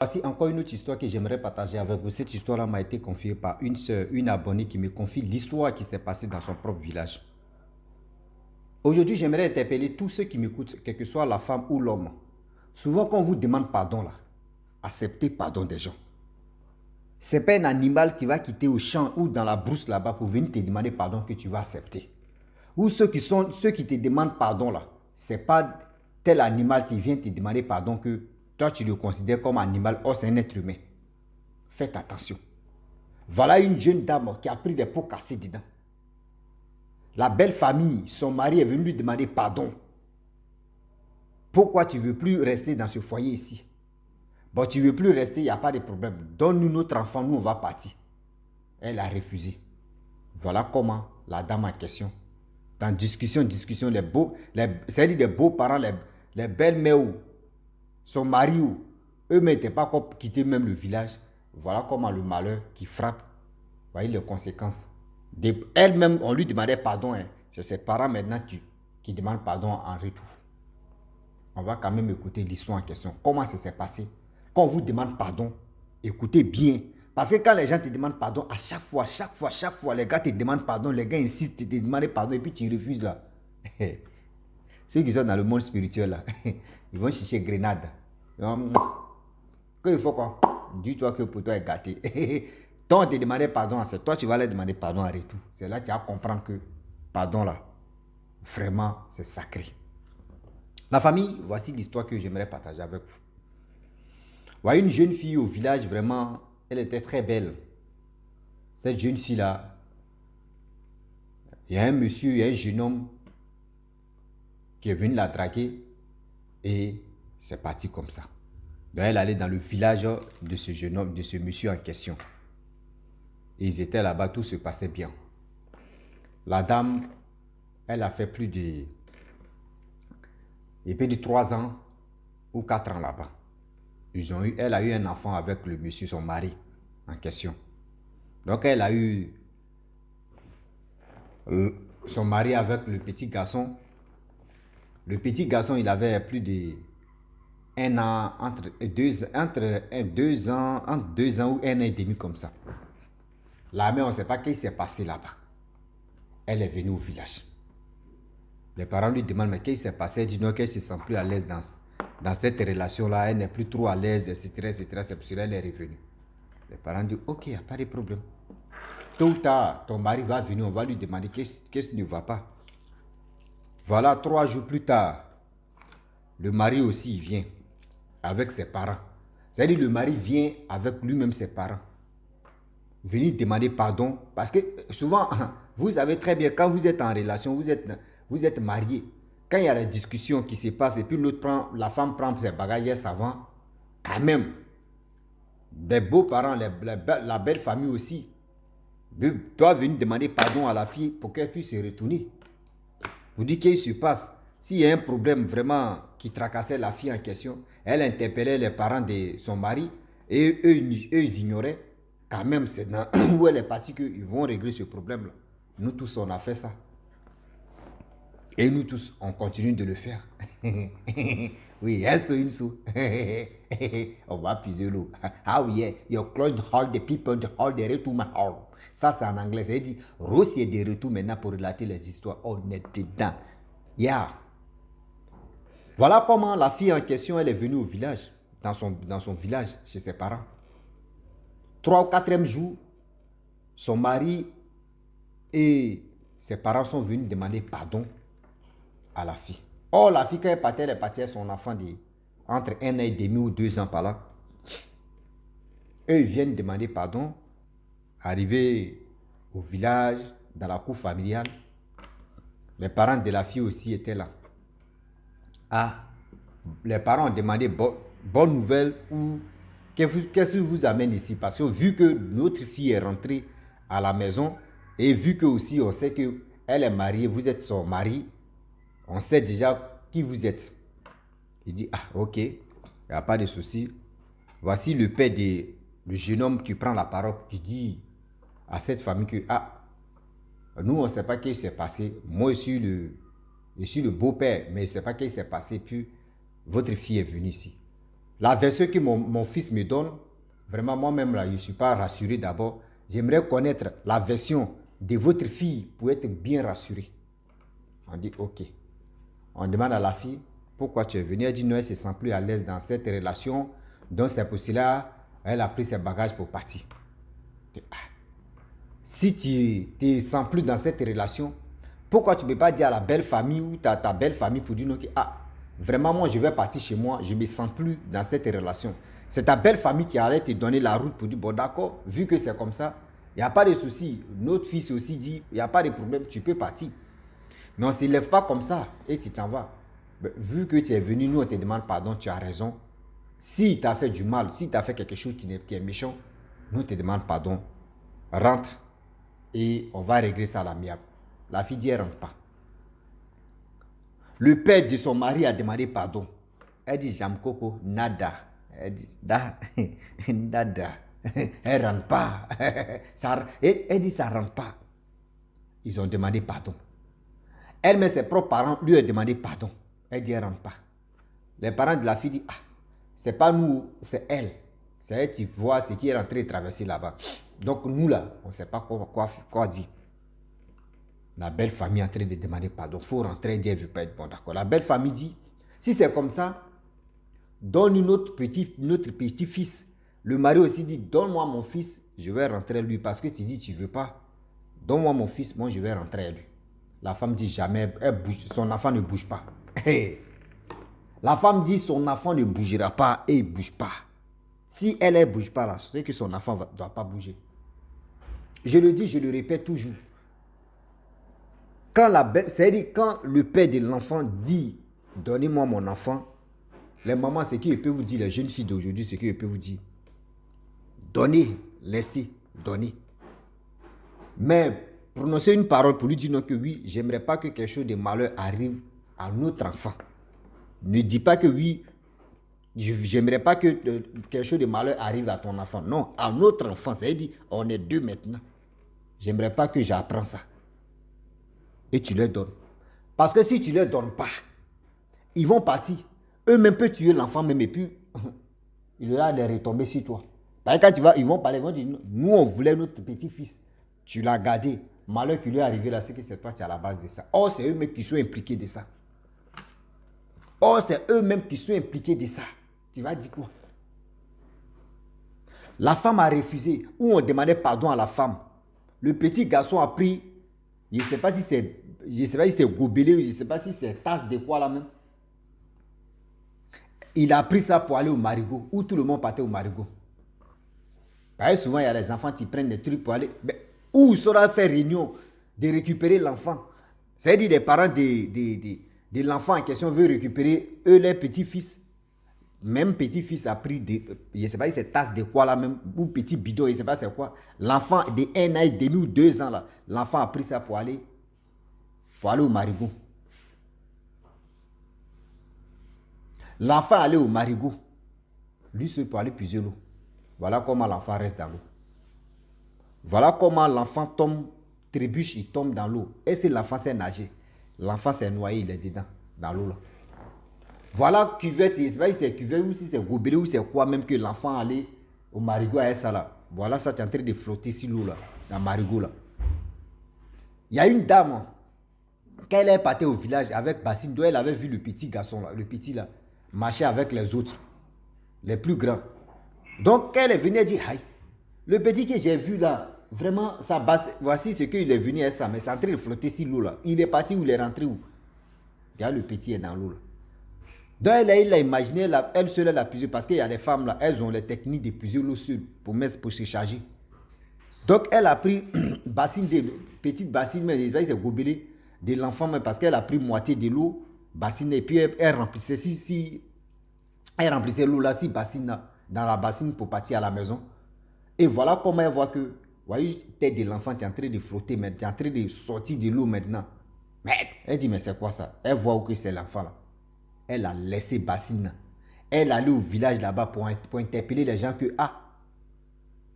Voici encore une autre histoire que j'aimerais partager avec vous. Cette histoire-là m'a été confiée par une sœur, une abonnée qui me confie l'histoire qui s'est passée dans son propre village. Aujourd'hui, j'aimerais interpeller tous ceux qui m'écoutent, quelle que soit la femme ou l'homme. Souvent, quand on vous demande pardon, là, acceptez pardon des gens. Ce n'est pas un animal qui va quitter au champ ou dans la brousse là-bas pour venir te demander pardon que tu vas accepter. Ou ceux qui te demandent pardon là, ce n'est pas tel animal qui vient te demander pardon que toi tu le considères comme animal, or c'est un être humain. Faites attention. Voilà une jeune dame qui a pris des pots cassés dedans. La belle famille, son mari est venu lui demander pardon. Pourquoi tu ne veux plus rester dans ce foyer ici? Bon, tu ne veux plus rester, il n'y a pas de problème. Donne-nous notre enfant, nous on va partir. Elle a refusé. Voilà comment la dame en question, dans discussion, c'est-à-dire les beaux-parents, les belles-mères, son mari, eux-mêmes n'étaient pas encore quittés même le village. Voilà comment le malheur qui frappe, voyez les conséquences. Elle-même, on lui demandait pardon. C'est ses parents maintenant qui demandent pardon en retour. On va quand même écouter l'histoire en question. Comment ça s'est passé? Quand on vous demande pardon, écoutez bien. Parce que quand les gens te demandent pardon, à chaque fois, les gars te demandent pardon, les gars insistent, te demandent pardon et puis tu refuses là. Ceux qui sont dans le monde spirituel là, ils vont chercher grenade. Qu'il faut quoi? Dis-toi que pour toi est gâté. Tant on te demandait pardon, c'est toi tu vas leur demander pardon en retour. C'est là que tu vas comprendre que pardon là, vraiment c'est sacré. La famille, voici l'histoire que j'aimerais partager avec vous. Voyez une jeune fille au village, vraiment, elle était très belle. Cette jeune fille-là, il y a un monsieur, il y a un jeune homme qui est venu la draguer et c'est parti comme ça. Donc elle allait dans le village de ce jeune homme, de ce monsieur en question. Et ils étaient là-bas, tout se passait bien. La dame, elle a fait plus de 3 ans ou 4 ans là-bas. Elle a eu un enfant avec le monsieur, son mari en question. Donc elle a eu son mari avec le petit garçon. Le petit garçon, il avait plus de 1 an, entre 2 ans ou 1 an et demi comme ça. La mère, on ne sait pas ce qui s'est passé là-bas. Elle est venue au village. Les parents lui demandent, mais qu'est-ce qui s'est passé? Elle dit non, qu'elle ne se sent plus à l'aise dans cette relation-là. Elle n'est plus trop à l'aise, etc., etc. C'est pour cela qu'elle est revenue. Les parents disent, ok, il n'y a pas de problème. Tôt ou tard, ton mari va venir, on va lui demander qu'est-ce qui ne va pas. Voilà, 3 jours plus tard, le mari aussi il vient avec ses parents. C'est-à-dire le mari vient avec lui-même ses parents. Venir demander pardon. Parce que souvent, vous savez très bien, quand vous êtes en relation, vous êtes marié. Quand il y a des discussions qui se passent et puis la femme prend ses bagages et s'en va, quand même, des beaux-parents, la belle famille aussi, doivent venir demander pardon à la fille pour qu'elle puisse se retourner. Vous dites qu'il se passe. S'il y a un problème vraiment qui tracassait la fille en question, elle interpellait les parents de son mari et eux ils ignoraient. Quand même, c'est dans où elle est partie qu'ils vont régler ce problème-là. Nous tous, on a fait ça. Et nous tous, on continue de le faire. Oui, une sou. On va puiser l'eau. Ah oui, your close hold the people, the hold the retour my heart. Ça, c'est en anglais. Ça dit, Rose est de retour maintenant pour relater les histoires. On est dedans. Yeah. Voilà comment la fille en question, elle est venue au village, dans son village, chez ses parents. 3 ou 4e jour, son mari et ses parents sont venus demander pardon à la fille. Or, la fille, quand elle est partie avec son enfant entre 1 an et demi ou 2 ans par là. Eux, ils viennent demander pardon. Arrivés au village, dans la cour familiale, les parents de la fille aussi étaient là. Ah, les parents ont demandé bonne nouvelle ou qu'est-ce qui vous amène ici? Parce que vu que notre fille est rentrée à la maison et vu que aussi on sait qu'elle est mariée, vous êtes son mari, on sait déjà qui vous êtes. Il dit, ah ok, il n'y a pas de souci. Voici le père le jeune homme qui prend la parole, qui dit à cette famille que, ah, nous on ne sait pas ce qui s'est passé. Moi je suis le beau-père, mais je ne sais pas ce qui s'est passé. Puis votre fille est venue ici. La version que mon fils me donne, vraiment moi-même là, je ne suis pas rassuré d'abord. J'aimerais connaître la version de votre fille pour être bien rassuré. On dit ok. On demande à la fille, pourquoi tu es venue? Elle dit non, elle ne se sent plus à l'aise dans cette relation. Donc c'est pour cela elle a pris ses bagages pour partir. Si tu ne te sens plus dans cette relation, pourquoi tu ne peux pas dire à la belle famille ou ta belle famille pour dire non, vraiment moi je vais partir chez moi, je ne me sens plus dans cette relation. C'est ta belle famille qui allait te donner la route pour dire bon d'accord, vu que c'est comme ça, il n'y a pas de souci. Notre fils aussi dit, il n'y a pas de problème, tu peux partir. Mais on ne se lève pas comme ça et tu t'en vas. Mais vu que tu es venu, nous on te demande pardon, tu as raison. Si tu as fait du mal, si tu as fait quelque chose qui est méchant, nous on te demande pardon. Rentre et on va régler ça à l'amiable. La fille dit elle ne rentre pas. Le père de son mari a demandé pardon. Elle dit Jam Coco, nada. Elle dit nada. Elle ne rentre pas. Elle dit ça ne rentre pas. Ils ont demandé pardon. Elle-même, ses propres parents lui ont demandé pardon. Elle dit elle ne rentre pas. Les parents de la fille disent c'est pas nous, c'est elle. C'est elle qui voit ce qui est en train de traverser là-bas. Donc nous là, on ne sait pas quoi dire. La belle famille est en train de demander pardon. Il faut rentrer et dire, elle ne veut pas être bon, d'accord. La belle famille dit, si c'est comme ça, donne notre petit-fils. Le mari aussi dit, donne-moi mon fils, je vais rentrer à lui. Parce que tu dis, tu ne veux pas. Donne-moi mon fils, moi je vais rentrer à lui. La femme dit, jamais, elle bouge, son enfant ne bouge pas. La femme dit, son enfant ne bougera pas et il ne bouge pas. Si elle ne bouge pas là, c'est que son enfant ne doit pas bouger. Je le dis, je le répète toujours. C'est-à-dire quand le père de l'enfant dit « Donnez-moi mon enfant », les mamans, ce qu'il peut vous dire, les jeunes filles d'aujourd'hui, ce qu'il peut vous dire. Donnez, laissez, donnez. Mais prononcer une parole pour lui dire non que oui, j'aimerais pas que quelque chose de malheur arrive à notre enfant. Ne dis pas que oui, j'aimerais pas que quelque chose de malheur arrive à ton enfant. Non, à notre enfant, c'est-à-dire on est deux maintenant. J'aimerais pas que j'apprends ça. Et tu leur donnes. Parce que si tu ne leur donnes pas, ils vont partir. Eux-mêmes peuvent tuer l'enfant même et puis il aura des retombées sur toi. Parce que quand tu vas, ils vont parler, ils vont dire, nous on voulait notre petit-fils. Tu l'as gardé. Malheur qui lui est arrivé là, c'est que c'est toi qui es à la base de ça. Or, c'est eux-mêmes qui sont impliqués de ça. Or, c'est eux-mêmes qui sont impliqués de ça. Tu vas dire quoi? La femme a refusé. Ou on demandait pardon à la femme. Le petit garçon a pris, je ne sais pas si c'est gobelet ou je ne sais pas si c'est tasse de quoi là même. Il a pris ça pour aller au marigot, où tout le monde partait au marigot. Parce que souvent, il y a les enfants qui prennent des trucs pour aller. Mais où sera fait réunion de récupérer l'enfant? C'est-à-dire des parents de l'enfant en question veulent récupérer eux, les petits-fils. Même petit-fils a pris des, je ne sais pas si c'est tasse de quoi là même, ou petit bidon, je ne sais pas c'est quoi. L'enfant de 1 an et demi ou 2 ans là, l'enfant a pris ça pour aller au marigot. L'enfant allait au marigot. Lui seul pour aller puiser l'eau. Voilà comment l'enfant reste dans l'eau. Voilà comment l'enfant tombe, trébuche, il tombe dans l'eau. Et si l'enfant s'est nagé, l'enfant s'est noyé, il est dedans, dans l'eau là. Voilà cuvette, je ne sais pas si c'est cuvette ou si c'est gobelet ou c'est quoi même que l'enfant allait au marigot à ça là. Voilà ça, tu es en train de flotter sur l'eau là, dans le marigot là. Il y a une dame, quand elle est partie au village avec Bassine, elle avait vu le petit garçon là, le petit là, marcher avec les autres, les plus grands. Donc quand elle est venue, elle dit, aïe, le petit que j'ai vu là, vraiment, ça basse, voici ce qu'il est venu à ça, mais c'est en train de flotter sur l'eau là. Il est parti où, il est rentré où? Regarde, le petit est dans l'eau là. Donc elle a imaginé, elle seule elle a puisé, parce qu'il y a des femmes là, elles ont les techniques de puiser l'eau seule pour se charger. Donc elle a pris bassine, petite bassine, mais c'est gobelet de l'enfant, mais parce qu'elle a pris moitié de l'eau, bassine, et puis elle remplissait, elle remplissait l'eau là, si bassine là, dans la bassine pour partir à la maison. Et voilà comment elle voit que, vous voyez, tête de l'enfant, tu es en train de flotter, mais tu es en train de sortir de l'eau maintenant. Mais elle dit, mais c'est quoi ça? Elle voit que c'est l'enfant là. Elle a laissé bassine. Elle allait au village là-bas pour interpeller les gens que,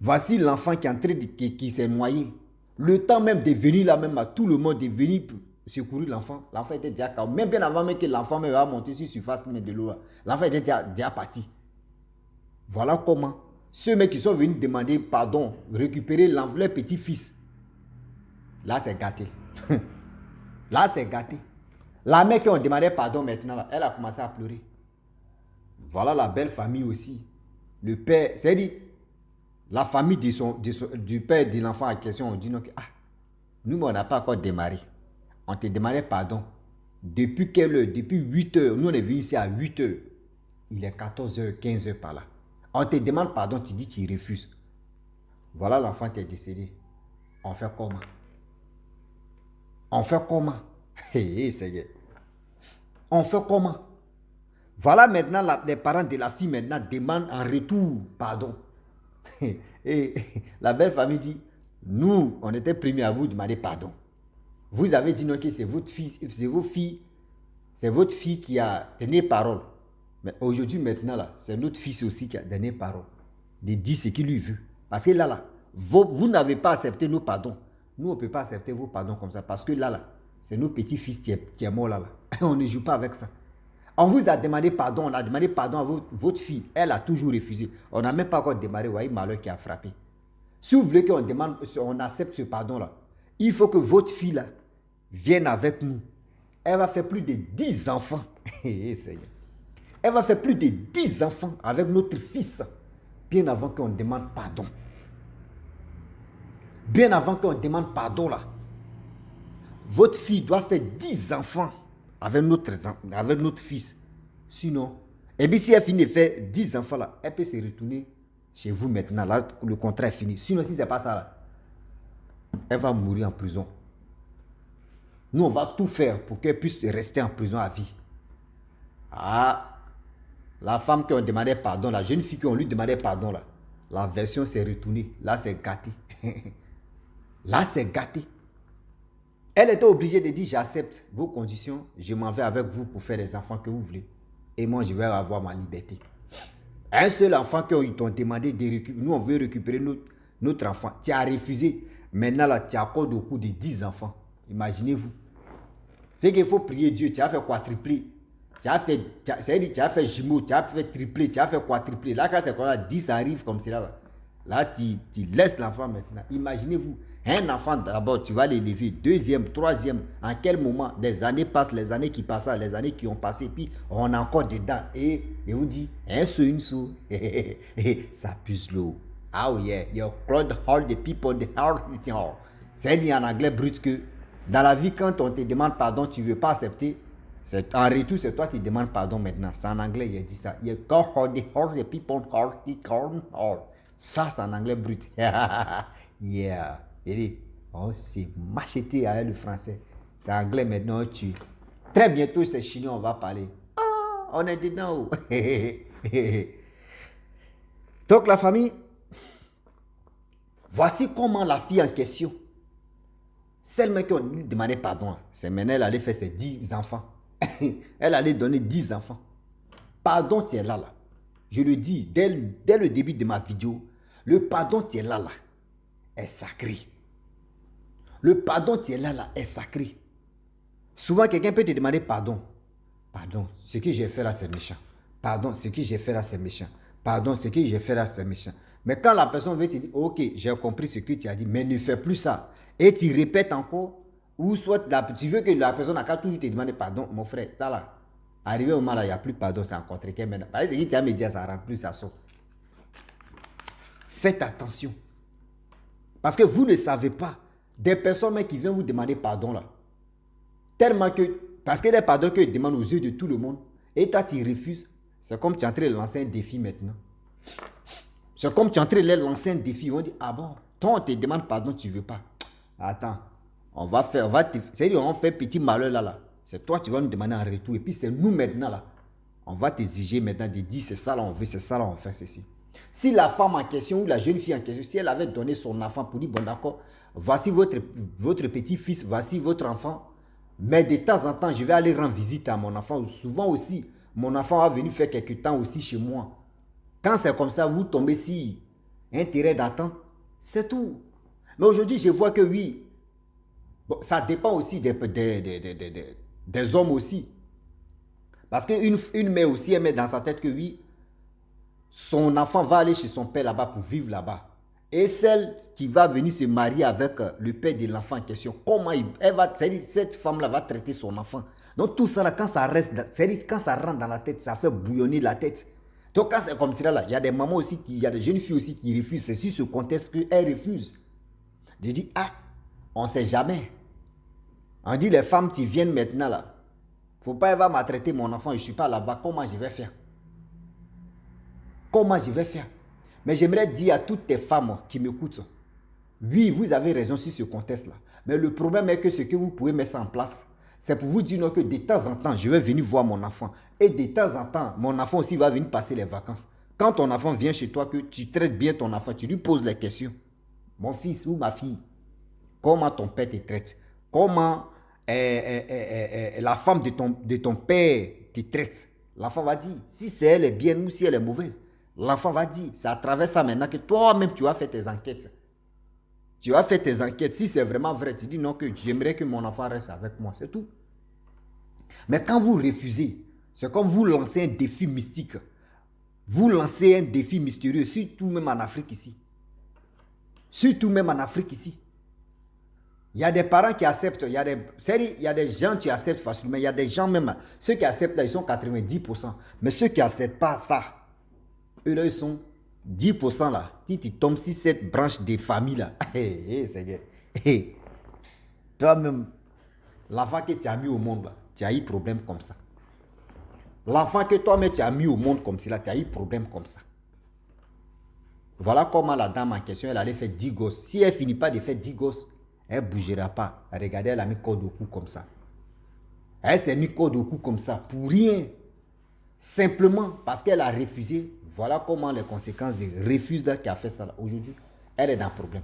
voici l'enfant qui est en train de, qui s'est noyé. Le temps même de venir là même, tout le monde est venu pour secourir l'enfant. L'enfant était déjà calme. Même bien avant même que l'enfant va monter sur surface de l'eau. L'enfant était déjà parti. Voilà comment. Ceux mecs qui sont venus demander pardon, récupérer l'enveloppe petit-fils. Là, c'est gâté. Là, c'est gâté. La mère qui ont demandé pardon maintenant, là, elle a commencé à pleurer. Voilà la belle famille aussi. Le père, c'est-à-dire, la famille du père de l'enfant en question, on dit non, ah, nous, on n'a pas encore démarré. On te demandait pardon. Depuis quelle heure? Depuis 8 heures. Nous, on est venus ici à 8 heures. Il est 14 heures, 15 heures par là. On te demande pardon, tu dis tu refuses. Voilà, l'enfant qui est décédé. On fait comment? On fait comment? Hé, Seigneur. On fait comment? Voilà maintenant, les parents de la fille maintenant demandent en retour pardon. Et la belle famille dit, nous, on était primés à vous demander pardon. Vous avez dit non que c'est votre fils, c'est votre fille qui a donné parole. Mais aujourd'hui, maintenant, là, c'est notre fils aussi qui a donné parole. De dire ce qu'il lui veut. Parce que là, vous n'avez pas accepté nos pardons. Nous, on ne peut pas accepter vos pardons comme ça. Parce que là, c'est notre petit-fils qui est mort là. On ne joue pas avec ça. On vous a demandé pardon, on a demandé pardon à votre fille. Elle a toujours refusé. On n'a même pas encore démarré. Vous voyez, malheur qui a frappé. Si vous voulez on accepte ce pardon-là, il faut que votre fille là vienne avec nous. Elle va faire plus de 10 enfants. Elle va faire plus de 10 enfants avec notre fils. Bien avant qu'on demande pardon. Bien avant qu'on demande pardon là. Votre fille doit faire 10 enfants avec notre fils. Sinon, et bien si elle finit de faire 10 enfants là, elle peut se retourner chez vous maintenant. Là, le contrat est fini. Sinon, si ce n'est pas ça là, elle va mourir en prison. Nous, on va tout faire pour qu'elle puisse rester en prison à vie. Ah, la femme qui a demandé pardon, la jeune fille qui a lui demandé pardon là, la version s'est retournée. Là, c'est gâté. Là, c'est gâté. Elle était obligée de dire, j'accepte vos conditions, je m'en vais avec vous pour faire les enfants que vous voulez. Et moi, je vais avoir ma liberté. Un seul enfant qui t'ont demandé de récupérer, nous on veut récupérer notre enfant. Tu as refusé. Maintenant, là, tu accordes au coup de 10 enfants. Imaginez-vous. C'est qu'il faut prier Dieu. Tu as fait quadruplé. Tu as fait jumeau, tu as fait triplé, tu as fait quadruplé. Là, quand c'est comme ça, 10 arrivent comme cela. Là, tu laisses l'enfant maintenant. Imaginez-vous. Un enfant d'abord, tu vas l'élever. Deuxième, troisième. En quel moment? Les années passent, les années qui passent, les années qui ont passé, puis on est encore dedans. Et je vous dis, un sou, une sou. Ça pue l'eau. Oh yeah, you close all the people, the heart is hard. C'est dit en anglais brut que dans la vie, quand on te demande pardon, tu ne veux pas accepter. En retour, c'est toi qui demandes pardon maintenant. C'est en anglais, il a dit ça. You call the heart, the people, heart, the hard. Ça, c'est en anglais brut. Yeah. Et dit, on s'est macheté avec le français. C'est anglais maintenant, tu. Très bientôt, c'est chinois, on va parler. Ah, on est dedans. Donc, la famille, voici comment la fille en question, celle qui a demandé pardon, c'est maintenant elle allait faire ses 10 enfants. Elle allait donner 10 enfants. Pardon, tu es là. Je le dis, dès le début de ma vidéo, le pardon, tu es là. Est sacré. Le pardon, tu es là, est sacré. Souvent, quelqu'un peut te demander pardon. Pardon, ce que j'ai fait là, c'est méchant. Pardon, ce que j'ai fait là, c'est méchant. Pardon, ce que j'ai fait là, c'est méchant. Mais quand la personne veut te dire, ok, j'ai compris ce que tu as dit, mais ne fais plus ça. Et tu répètes encore, ou soit tu veux que la personne a toujours te demander pardon, mon frère, ça là. Arrivé au moment là, il n'y a plus pardon, c'est encore très maintenant. Par exemple, ce que tu as me dit, ça ne rentre plus, ça sort. Faites attention. Parce que vous ne savez pas. Des personnes qui viennent vous demander pardon là. Tellement que, parce que les pardons qu'ils demandent aux yeux de tout le monde, et toi tu refuses, c'est comme tu es en train de lancer un défi maintenant. C'est comme tu es en train de lancer un défi. On dit, ah bon, toi on te demande pardon, tu ne veux pas. Attends, on fait petit malheur là. C'est toi tu vas nous demander en retour. Et puis c'est nous maintenant là. On va t'exiger maintenant de dire, c'est ça là on veut, c'est ça là on fait ceci. Si la femme en question ou la jeune fille en question, si elle avait donné son enfant pour dire, bon d'accord, voici votre petit-fils, voici votre enfant, mais de temps en temps, je vais aller rendre visite à mon enfant. Souvent aussi, mon enfant va venir faire quelque temps aussi chez moi. Quand c'est comme ça, vous tombez si intérêt d'attente, c'est tout. Mais aujourd'hui, je vois que oui, bon, ça dépend aussi des hommes aussi. Parce qu'une mère aussi, elle met dans sa tête que oui, son enfant va aller chez son père là-bas pour vivre là-bas. Et celle qui va venir se marier avec le père de l'enfant en question, comment cette femme-là va traiter son enfant. Donc tout ça, là, quand ça reste, quand ça rentre dans la tête, ça fait bouillonner la tête. Donc quand c'est comme ça, là, il y a des mamans aussi, il y a des jeunes filles aussi qui refusent. C'est sur ce contexte qu'elles refusent. Je dis, ah, on ne sait jamais. On dit, les femmes qui viennent maintenant là, faut pas, elle va maltraiter mon enfant, je ne suis pas là-bas, comment je vais faire? Comment je vais faire? Mais j'aimerais dire à toutes les femmes qui m'écoutent, oui, vous avez raison sur ce contexte-là. Mais le problème est que ce que vous pouvez mettre ça en place, c'est pour vous dire non, que de temps en temps, je vais venir voir mon enfant. Et de temps en temps, mon enfant aussi va venir passer les vacances. Quand ton enfant vient chez toi, que tu traites bien ton enfant, tu lui poses les questions. Mon fils ou ma fille, comment ton père te traite? Comment la femme de ton père te traite? L'enfant va dire, si c'est elle est bien ou si elle est mauvaise. L'enfant va dire, c'est à travers ça maintenant que toi-même tu vas faire tes enquêtes. Tu vas faire tes enquêtes. Si c'est vraiment vrai, tu dis non, que j'aimerais que mon enfant reste avec moi, c'est tout. Mais quand vous refusez, c'est comme vous lancez un défi mystique. Vous lancez un défi mystérieux, surtout même en Afrique ici. Surtout même en Afrique ici. Il y a des parents qui acceptent, il y a des gens qui acceptent facilement, il y a des gens même, ceux qui acceptent là, ils sont 90%. Mais ceux qui n'acceptent pas ça, eux là, ils sont 10% là. Si tu tombes sur cette branche des familles là, toi-même, l'enfant que tu as mis au monde là, tu as eu problème comme ça. L'enfant que toi-même tu as mis au monde comme ça, tu as eu problème comme ça. Voilà comment la dame en question, elle allait faire 10 gosses. Si elle ne finit pas de faire 10 gosses, elle ne bougera pas. Regardez, elle a mis corde au cou comme ça. Elle s'est mis corde au cou comme ça pour rien. Simplement parce qu'elle a refusé. Voilà comment les conséquences de refus qui a fait ça là. Aujourd'hui, elle est dans le problème.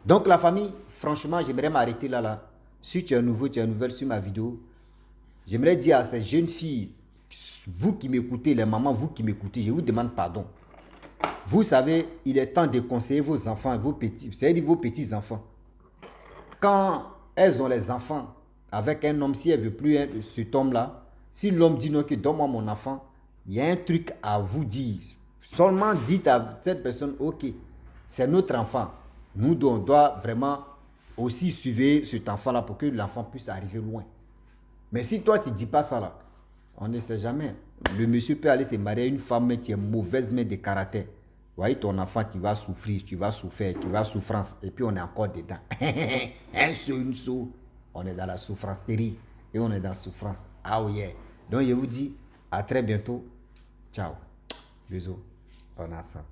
Donc la famille, franchement, j'aimerais m'arrêter là. Si tu es nouveau, tu es nouvelle sur ma vidéo, j'aimerais dire à ces jeunes filles, vous qui m'écoutez, les mamans, vous qui m'écoutez, je vous demande pardon. Vous savez, il est temps de conseiller vos enfants, vos petits-enfants. Quand elles ont les enfants avec un homme, si elle ne veut plus cet homme-là, si l'homme dit non, que donne-moi mon enfant, il y a un truc à vous dire. Seulement dites à cette personne, ok, c'est notre enfant. Nous, on doit vraiment aussi suivre cet enfant-là pour que l'enfant puisse arriver loin. Mais si toi, tu ne dis pas ça là, on ne sait jamais. Le monsieur peut aller se marier à une femme qui est mauvaise, mais de caractère. Vous voyez ton enfant qui va souffrir, qui va souffrir, qui va souffrance. Et puis on est encore dedans. Un saut, une saut. On est dans la souffrance terrible. Et on est dans la souffrance. Ah oui. Yeah. Donc je vous dis à très bientôt. Ciao. Bisous. On a ça.